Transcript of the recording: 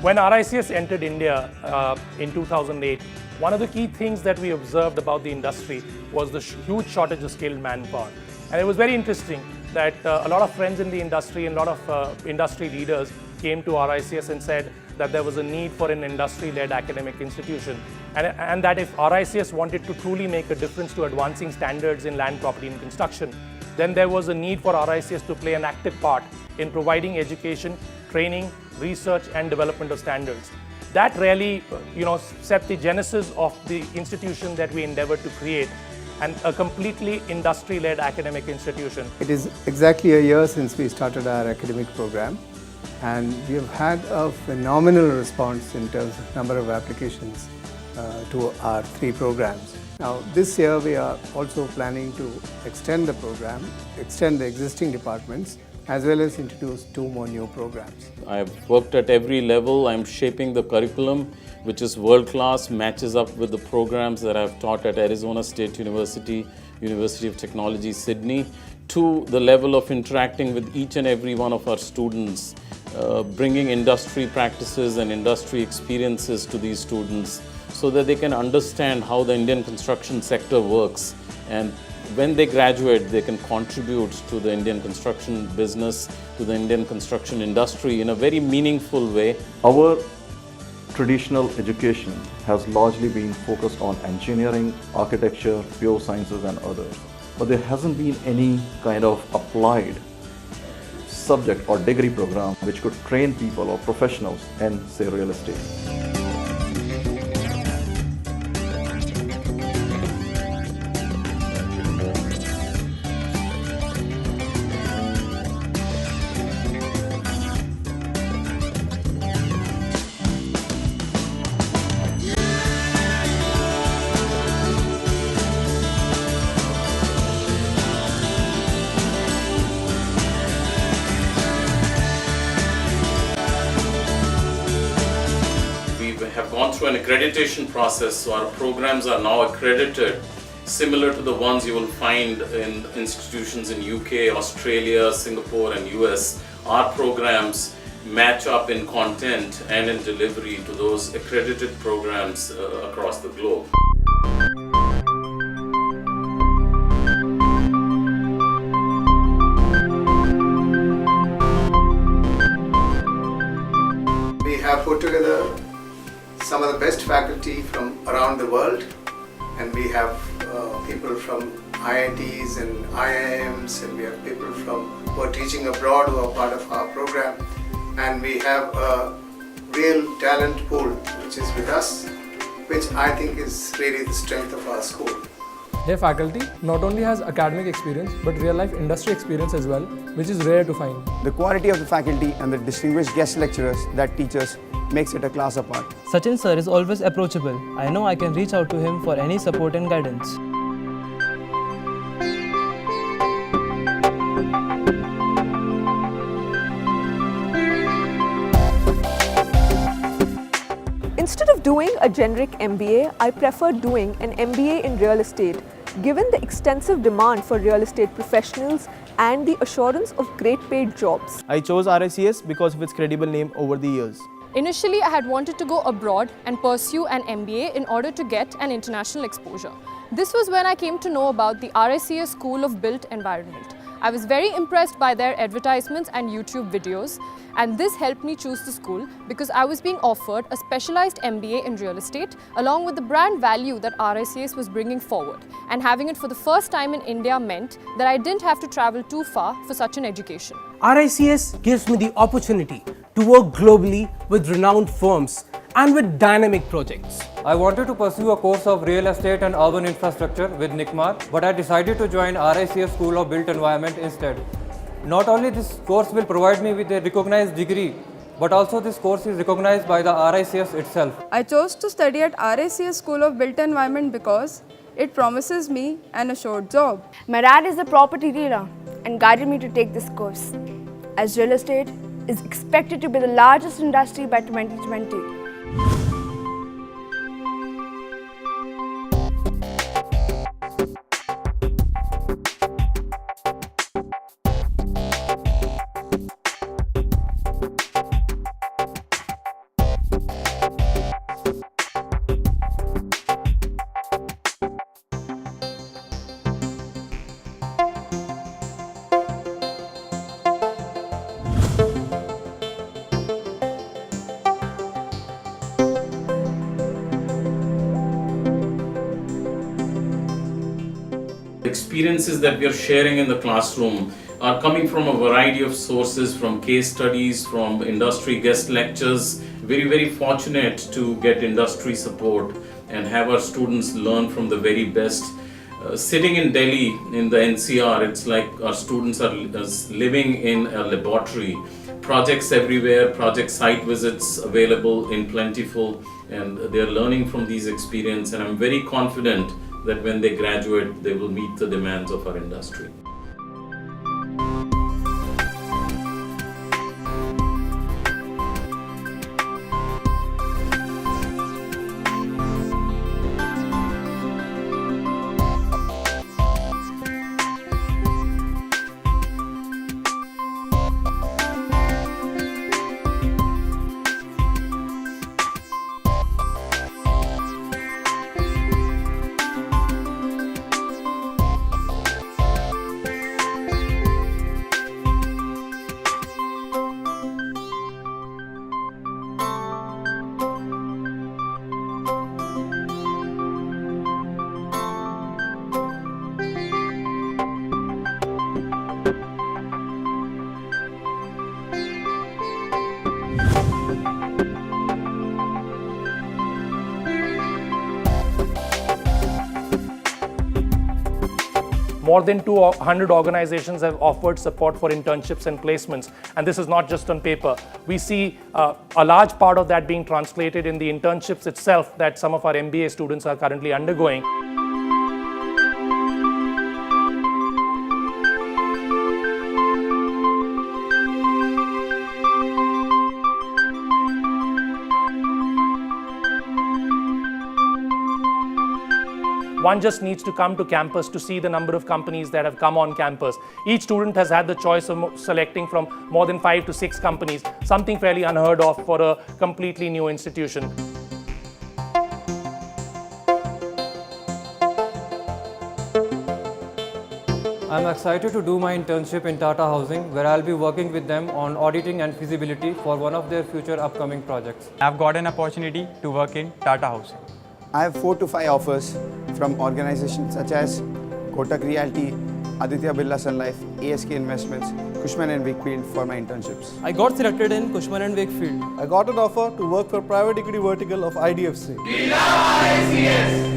When RICS entered India in 2008, one of the key things that we observed about the industry was the huge shortage of skilled manpower. And it was very interesting that a lot of friends in the industry and a lot of industry leaders came to RICS and said that there was a need for an industry-led academic institution, and that if RICS wanted to truly make a difference to advancing standards in land, property and construction, then there was a need for RICS to play an active part in providing education, training, research and development of standards. That really set the genesis of the institution that we endeavored to create, and a completely industry-led academic institution. It is exactly a year since we started our academic program, and we have had a phenomenal response in terms of number of applications to our 3 programs. Now this year we are also planning to extend the program, extend the existing departments, as well as introduce 2 more new programs. I've worked at every level. I'm shaping the curriculum, which is world-class, matches up with the programs that I've taught at Arizona State University, University of Technology, Sydney, to the level of interacting with each and every one of our students, bringing industry practices and industry experiences to these students so that they can understand how the Indian construction sector works, and when they graduate, they can contribute to the Indian construction business, to the Indian construction industry in a very meaningful way. Our traditional education has largely been focused on engineering, architecture, pure sciences and others. But there hasn't been any kind of applied subject or degree program which could train people or professionals in, say, real estate. Have gone through an accreditation process, so our programs are now accredited, similar to the ones you will find in institutions in UK, Australia, Singapore and US. Our programs match up in content and in delivery to those accredited programs across the globe. We have put together some of the best faculty from around the world, and we have people from IITs and IIMs, and we have people who are teaching abroad who are part of our program, and we have a real talent pool which is with us, which I think is really the strength of our school. Their faculty not only has academic experience but real life industry experience as well, which is rare to find. The quality of the faculty and the distinguished guest lecturers that teach us makes it a class apart. Sachin sir is always approachable. I know I can reach out to him for any support and guidance. Instead of doing a generic MBA, I prefer doing an MBA in real estate, given the extensive demand for real estate professionals and the assurance of great paid jobs. I chose RICS because of its credible name over the years. Initially, I had wanted to go abroad and pursue an MBA in order to get an international exposure. This was when I came to know about the RICS School of Built Environment. I was very impressed by their advertisements and YouTube videos, and this helped me choose the school because I was being offered a specialized MBA in real estate along with the brand value that RICS was bringing forward, and having it for the first time in India meant that I didn't have to travel too far for such an education. RICS gives me the opportunity to work globally with renowned firms and with dynamic projects. I wanted to pursue a course of real estate and urban infrastructure with NICMAR, but I decided to join RICS School of Built Environment instead. Not only this course will provide me with a recognized degree, but also this course is recognized by the RICS itself. I chose to study at RICS School of Built Environment because it promises me an assured job. My dad is a property dealer and guided me to take this course, as real estate is expected to be the largest industry by 2020. Experiences that we are sharing in the classroom are coming from a variety of sources, from case studies, from industry guest lectures. Very fortunate to get industry support and have our students learn from the very best. Sitting in Delhi in the NCR, it's like our students are living in a laboratory. Projects everywhere, project site visits available in plentiful, and they're learning from these experiences, and I'm very confident that when they graduate, they will meet the demands of our industry. More than 200 organizations have offered support for internships and placements, and this is not just on paper. We see a large part of that being translated in the internships itself that some of our MBA students are currently undergoing. One just needs to come to campus to see the number of companies that have come on campus. Each student has had the choice of selecting from more than 5 to 6 companies, something fairly unheard of for a completely new institution. I'm excited to do my internship in Tata Housing, where I'll be working with them on auditing and feasibility for one of their future upcoming projects. I've got an opportunity to work in Tata Housing. I have 4 to 5 offers from organizations such as Kotak Realty, Aditya Birla Sun Life, ASK Investments, Cushman & Wakefield for my internships. I got selected in Cushman & Wakefield. I got an offer to work for private equity vertical of IDFC. We love RICS!